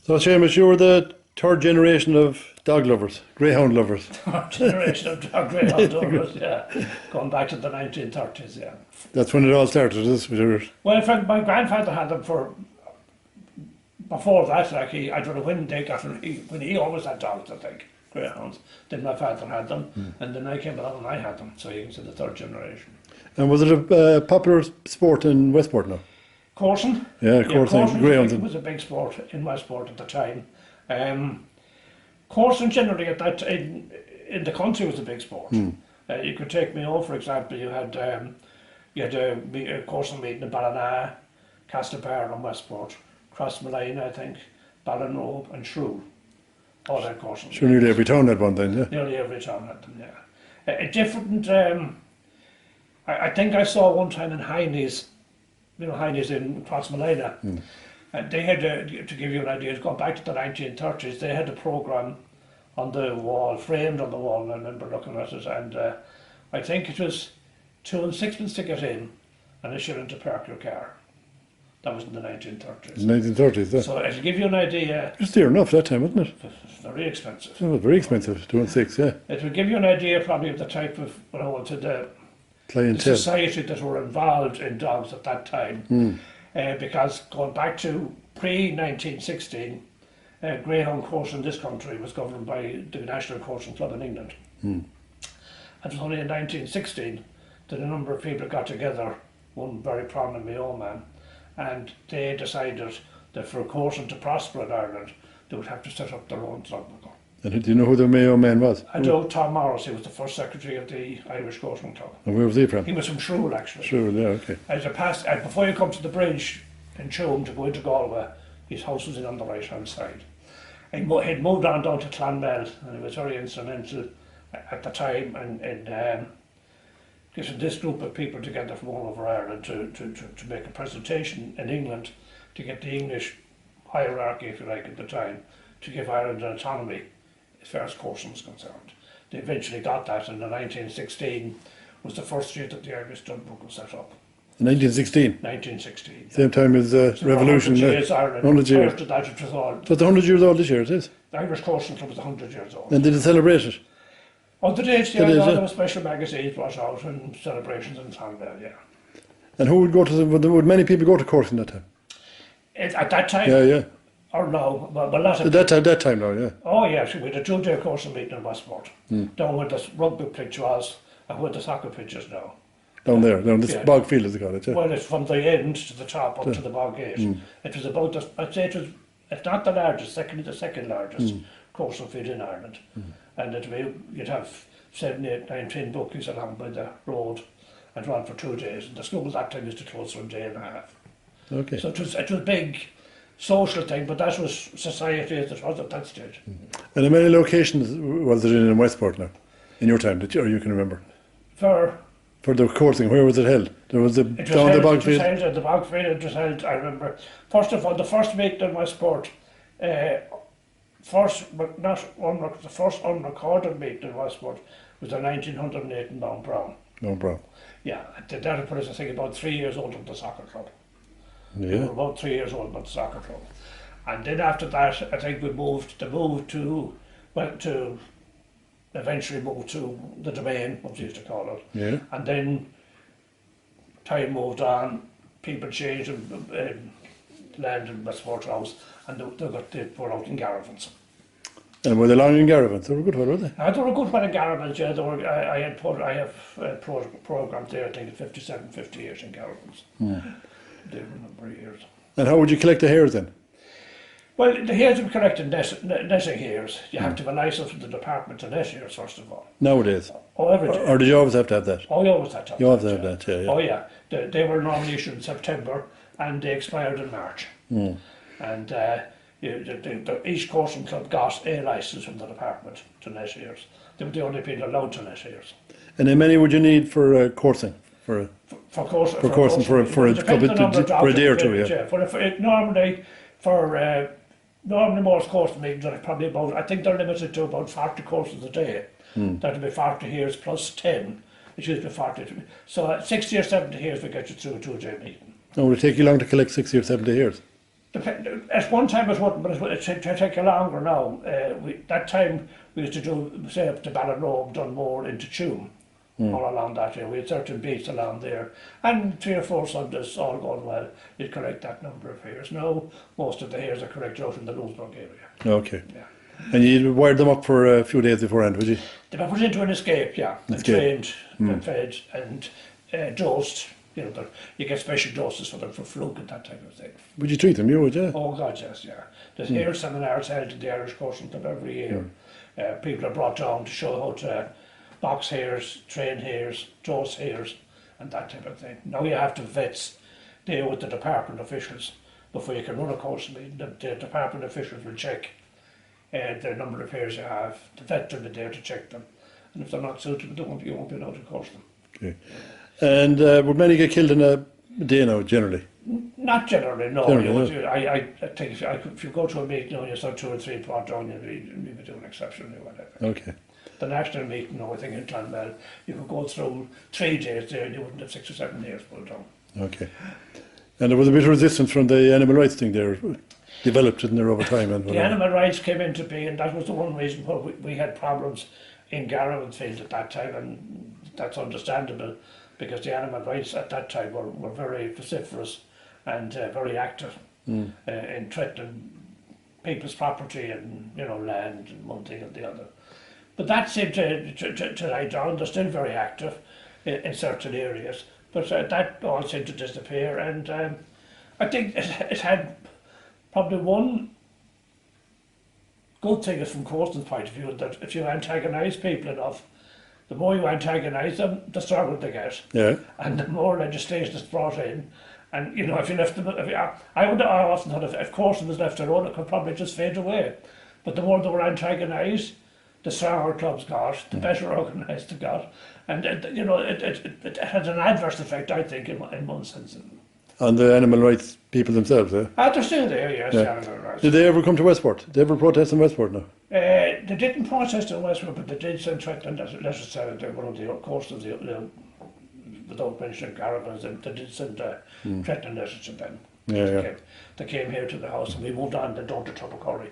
So, Seamus, you were the third generation of dog lovers, greyhound lovers. Third generation of dog greyhound owners, yeah. Going back to the 1930s, yeah. That's when it all started, is it? Well, in fact, my grandfather had them for, before that, like I don't know when they got them, when he always had dogs, I think, greyhounds. Then my father had them, and then I came along and I had them, so you can say the third generation. And was it a popular sport in Westport now? Coursing? Yeah, coursing, greyhounds. It was a big sport in Westport at the time. Coursing generally at that in the country was a big sport. You could take Mayo, for example. You had a coursing meeting in Ballina, Castlebar and Westport, Crossmalline, I think, Ballinrobe and Shrew. All that coursing. Sure, nearly every town had one then, yeah. Nearly every town had them, yeah. A different. I think I saw one time in Heine's. You know, Heine's in Crossmalina. And they had, to give you an idea, going back to the 1930s, they had a programme on the wall, framed on the wall, and I remember looking at it, and I think it was 2 and 6pence to get in, and a shilling to park your car. That was in the 1930s. 1930s, yeah. So it'll give you an idea. It was dear enough that time, wasn't it? It's very expensive. It was very expensive, 2 and 6, yeah. It will give you an idea probably of the type of, the Clientele. society that were involved in dogs at that time. Because going back to pre-1916, greyhound coursing in this country was governed by the National Coursing Club in England. It was only in 1916 that a number of people got together, one very prominent Mayo man, and they decided that for coursing to prosper in Ireland, they would have to set up their own club. And do you know who the Mayo man was? I know Tom Morris, he was the first secretary of the Irish Coursing Club. And where was he from? He was from Shrewell, actually. Shrewell, yeah, okay. As you pass, before you come to the bridge in Tuam to go into Galway, his house was in on the right hand side. He'd moved on down to Clonmel, and he was very instrumental at the time in getting this group of people together from all over Ireland to make a presentation in England to get the English hierarchy, if you like, at the time, to give Ireland an autonomy as far as coursing was concerned. They eventually got that, and in 1916 was the first year that the Irish Stud Book was set up. 1916? 1916. Same time as the Revolution. 100 years Ireland. 100 years. Prior to that, it was all. So it's 100 years old this year, it is? The Irish Coursing Club was 100 years old. And did it celebrate it? Oh, they did, yeah. They did, yeah. There were special magazines brought out and celebrations in Clonmel, yeah. And who would go to would many people go to coursing that time? At that time? Yeah, yeah. Or no, well, not At that time now, yeah. Oh, yeah, so we had a 2-day coursing meeting in Westport, down where the rugby pitch was and where the soccer pitch is now. Down this bog field, as they call it, yeah. Well, it's from the end to the top up to the bog gate. It was about, I'd say it was, if not the largest, the second largest coursing field in Ireland. And you'd have 7, 8, 9, 10 bookies along by the road and run for 2 days. And the school that time used to close for a day and a half. Okay. So it was big social thing, but that was society as it was at that stage. And how many locations was it in Westport now, in your time, or you can remember? For the coursing, where was it held? There was down the bog field? It was held at the bog field, it was held, I remember. First of all, the first meeting in Westport, the first unrecorded meeting in Westport was in 1908 in Mount Brown. Mount Brown. Yeah, that would put us, I think, about 3 years old of the soccer club. Yeah. We were about 3 years old about the soccer club. And then after that, I think we eventually moved to the domain, what we used to call it. Yeah. And then time moved on, people changed, land in Westport House, and they put out in Garavans. And were they long in Garavans? They were good, were they? They were a good one in Garavans, yeah. I have programmed there, I think, 57, 50 years in Garavans. They were a number of years. And how would you collect the hares then? Well, the hares are collected netting hares. You have to have a license from the department to net hares, first of all. Nowadays? Oh, every day. Or did you always have to have that? Oh, you always had to have that. You always have that, yeah. Oh, yeah. They were normally issued in September and they expired in March. And each coursing club got a license from the department to net hares. They were the only people allowed to net hares. And how many would you need for coursing? For coursing for a day or two, yeah. Normally most coursing meetings are probably about, I think they're limited to about 40 courses a day. That would be 40 hares plus 10. It should be 40. So 60 or 70 hares will get you through a 2-day meeting. And would it take you long to collect 60 or 70 hares? at one time it wouldn't, but it take you longer now. That time we used to do, say, up to Ballinrobe, Dunmore into Tuam, all along that way. We had certain beats along there, and 3 or 4 Sundays, all going well, you'd correct that number of hares. Now, most of the hares are corrected out in the Louisburg area. Okay. Yeah. And you wired them up for a few days beforehand, would you? They were put into an escape, yeah, and trained, and fed, and dosed. You know, you get special doses for them for fluke and that type of thing. Would you treat them? You would, yeah? Oh God, yes, yeah. There's hare seminars held in the Irish Coursing Club every year. People are brought down to show how to box hares, train hares, dose hares, and that type of thing. Now you have to vets there with the department officials before you can run a course meeting. The department officials will check the number of hares you have. The vet will be there to check them, and if they're not suitable, you won't be allowed to course them. Okay. And would many get killed in a day now, generally? Not generally, no. Generally, I think if you go to a meeting and you saw 2 or 3 brought down, you'd be doing exceptionally well, I think. Okay. The national meeting, I think in Clonmel, you could go through 3 days there and you wouldn't have 6 or 7 hares pulled down. Okay. And there was a bit of resistance from the animal rights thing there, developed in there over time. And the animal rights came into being, and that was the one reason why we had problems in Garrawanfield at that time, and that's understandable, because the animal rights at that time were very vociferous and very active in threatening people's property and land and one thing and the other. But that seemed to die down. They're still very active in certain areas, but that all seemed to disappear. And I think it had probably one good thing is from Corson's point of view, that if you antagonise people enough, the more you antagonise them, the stronger they get. Yeah. And the more legislation is brought in. And, if you left them, I often thought if Corson was left alone, it could probably just fade away. But the more they were antagonised, the stronger clubs got, the better organised they got. And, it had an adverse effect, I think, in one sense. On the animal rights people themselves, eh? They're still there, yes, the animal rights. Did they ever come to Westport? Did they ever protest in Westport now? They didn't protest in Westport, but they did send threatening letters to one of the courses, without mentioning caravans, they did send threatening letters to them. They came here to the house, and we moved on then down to Tubbercurry.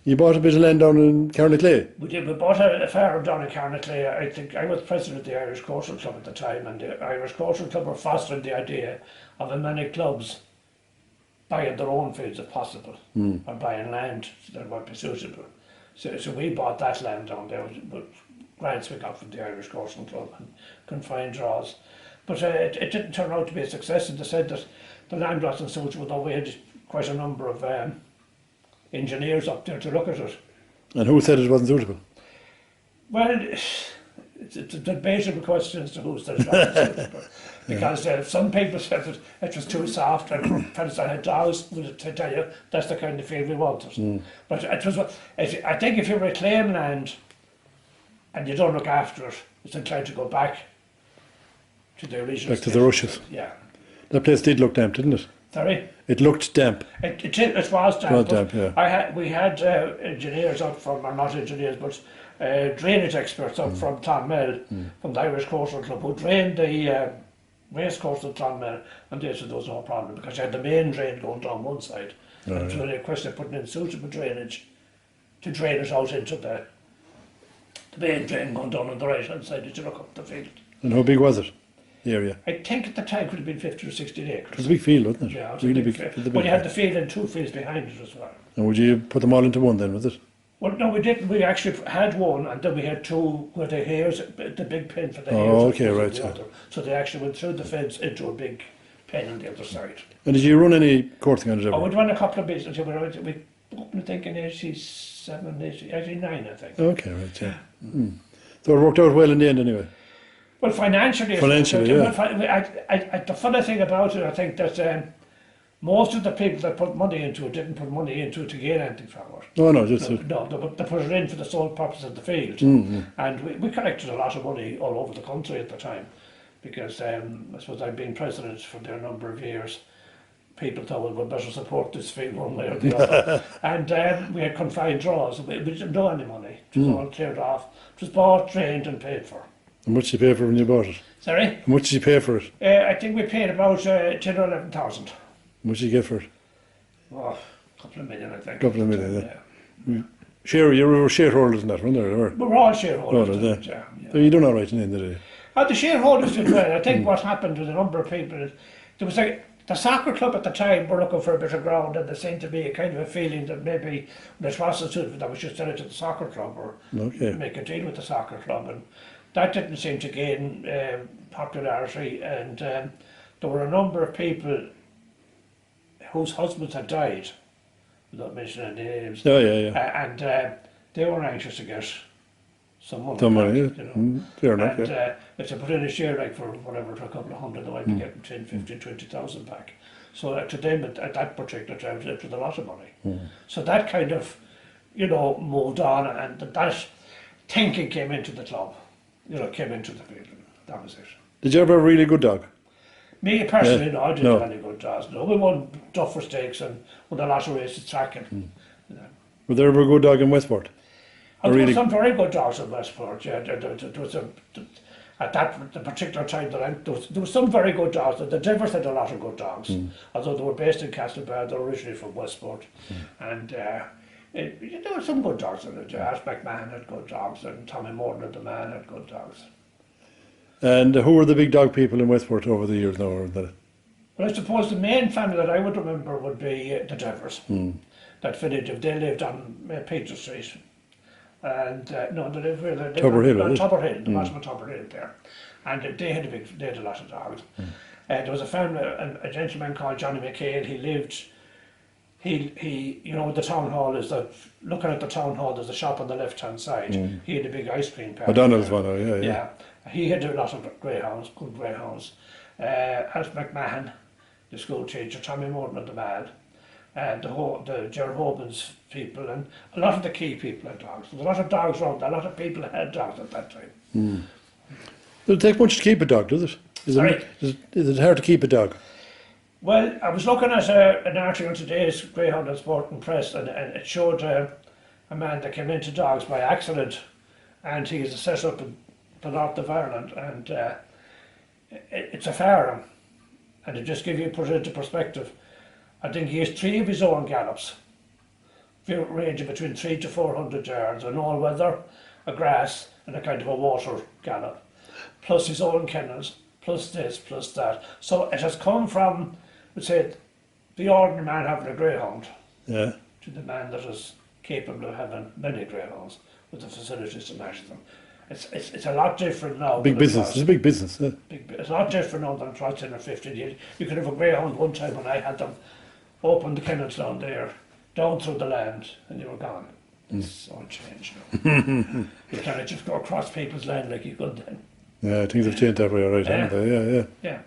You bought a bit of land down in Carnaclay? We did. We bought a farm down in Carnaclay. I think I was president of the Irish Coursing Club at the time, and the Irish Coursing Club were fostering the idea of as many clubs buying their own fields if possible, or buying land that might be suitable. So we bought that land down there with grants we got from the Irish Coursing Club and confined draws. But it didn't turn out to be a success, and they said that the land wasn't suitable, though we had quite a number of engineers up there to look at it. And who said it wasn't suitable? Well, it's a debatable question as to who said it wasn't suitable. Because some people said that it was too soft, and fellas that had dogs would tell you that's the kind of field we wanted. But it was, I think if you reclaim land and you don't look after it, it's inclined to go back to the original. Back to the rushes. Yeah. That place did look damp, didn't it? Sorry? It looked damp. It was damp. It was damp, yeah. We had engineers up from, or not engineers, but drainage experts up from Clonmel, from the Irish Coursing Club, who drained the race course at Clonmel, and they said there was no problem because you had the main drain going down one side. And it was really a question of putting in suitable drainage to drain it out into the main drain going down on the right hand side as you look up the field. And how big was it, the area? I think at the time it could have been 50 or 60 acres. It was a big field, wasn't it? Yeah, it was really a big field. Well, you had the field and 2 fields behind it as well. And would you put them all into one then, was it? Well, no, we didn't. We actually had one, and then we had 2 where the hares, the big pen for the hares. Oh, okay, right. So they actually went through the fence into a big pen on the other side. And did you run any coursing on it ever? Oh, we'd run a couple of bits until we I think in 87, 89, I think. Okay, right, yeah. So it worked out well in the end anyway? Well, financially, yeah. The funny thing about it, I think that most of the people that put money into it didn't put money into it to gain anything from it. Oh, no, just... No, they put it in for the sole purpose of the field. And we collected a lot of money all over the country at the time, because I suppose I'd been president for their number of years. People thought, well, we'd better support this field one way or the other. And we had confined draws. We didn't know any money. It was all cleared off. It was bought, trained and paid for. How much did you pay for it when you bought it? Sorry? How much did you pay for it? I think we paid about 10 or 11,000. How much did you get for it? Oh, couple of million, I think. Couple of million, yeah. You were shareholders in that one, there, or? We were all shareholders. So you done all right in the end of the day. The shareholders did well. I think what happened with a number of people, there was like the soccer club at the time were looking for a bit of ground, and there seemed to be a kind of a feeling that maybe when it wasn't suited, that we should sell it to the soccer club or make a deal with the soccer club, and that didn't seem to gain popularity. And there were a number of people whose husbands had died, without mentioning names. Oh, yeah. And they were anxious to get some money. Fair enough, and if they put in a share like for whatever, for a couple of hundred, they might be getting 10, 15, 20,000 back. So to them at that particular time it was a lot of money. So that kind of, moved on, and that thinking came into the club, came into the people. That was it. Did you ever have a really good dog? Me personally, no, I didn't have any good dogs. No, we won Duffer Stakes and won a lot of races tracking. Were there ever a good dog in Westport? There were some very good dogs in Westport. Yeah, there was at the particular time that there was some very good dogs. The Devers had a lot of good dogs, although they were based in Castlebar. They were originally from Westport, and there were some good dogs in it. Ash McMahon had good dogs, and Tommy Morton the man had good dogs. And who were the big dog people in Westport over the years now? Well, I suppose the main family that I would remember would be the Devers. That village, they lived on Peter Street. And no, they lived on Tubber Hill, the bottom of Tubber Hill there. And they had a lot of dogs. There was a family, a gentleman called Johnny McHale. The town hall is looking at the town hall, there's a shop on the left hand side. He had a big ice cream parlor. McDonald's one, yeah. He had a lot of greyhounds, good greyhounds. Alf McMahon, the school teacher, Tommy Morton the man, and the Gerard Hoban's people, and a lot of the key people had dogs. There was a lot of dogs around, a lot of people had dogs at that time. Does it take much to keep a dog, does it? Is it hard to keep a dog? Well, I was looking at an article in today's Greyhound and Sport and Press, and it showed a man that came into dogs by accident, and he is set up in the north of Ireland, and it's a farm, and to just put it into perspective, I think he has 3 of his own gallops, ranging between 300 to 400 yards, an all weather, a grass, and a kind of a water gallop, plus his own kennels, plus this, plus that. So it has come from, let's say, the ordinary man having a greyhound, to the man that is capable of having many greyhounds with the facilities to match them. It's a lot different now. Big business. It's a big business. It's a lot different now than it was 10 or 15 years. You could have a greyhound one time when I had them, open the kennels down there, down through the land, and you were gone. It's all changed now. You can't just go across people's land like you could then. Yeah, things have changed that way, all right, haven't they? Yeah.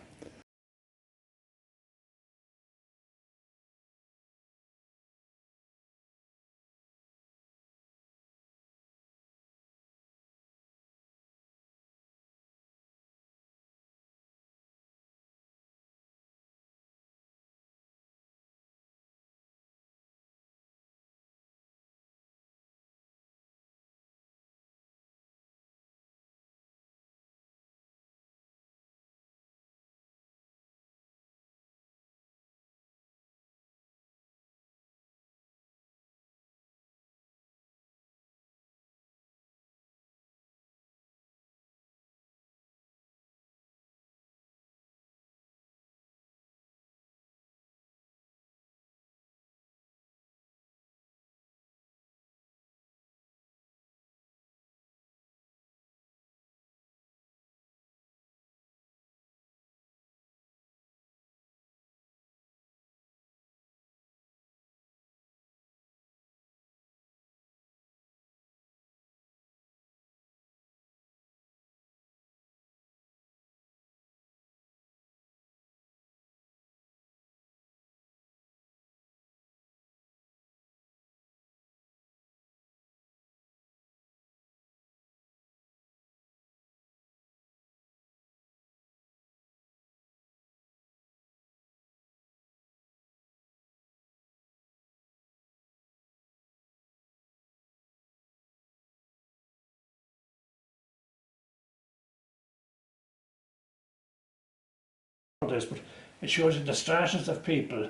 This, but it shows you the stratas of people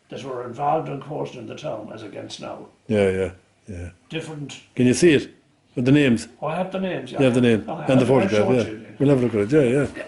that were involved in coursing in the town as against now. Yeah. Different. Can you see it? With the names? I have the names, yeah. You have the name. And the photograph, yeah. We'll have a look at it, yeah.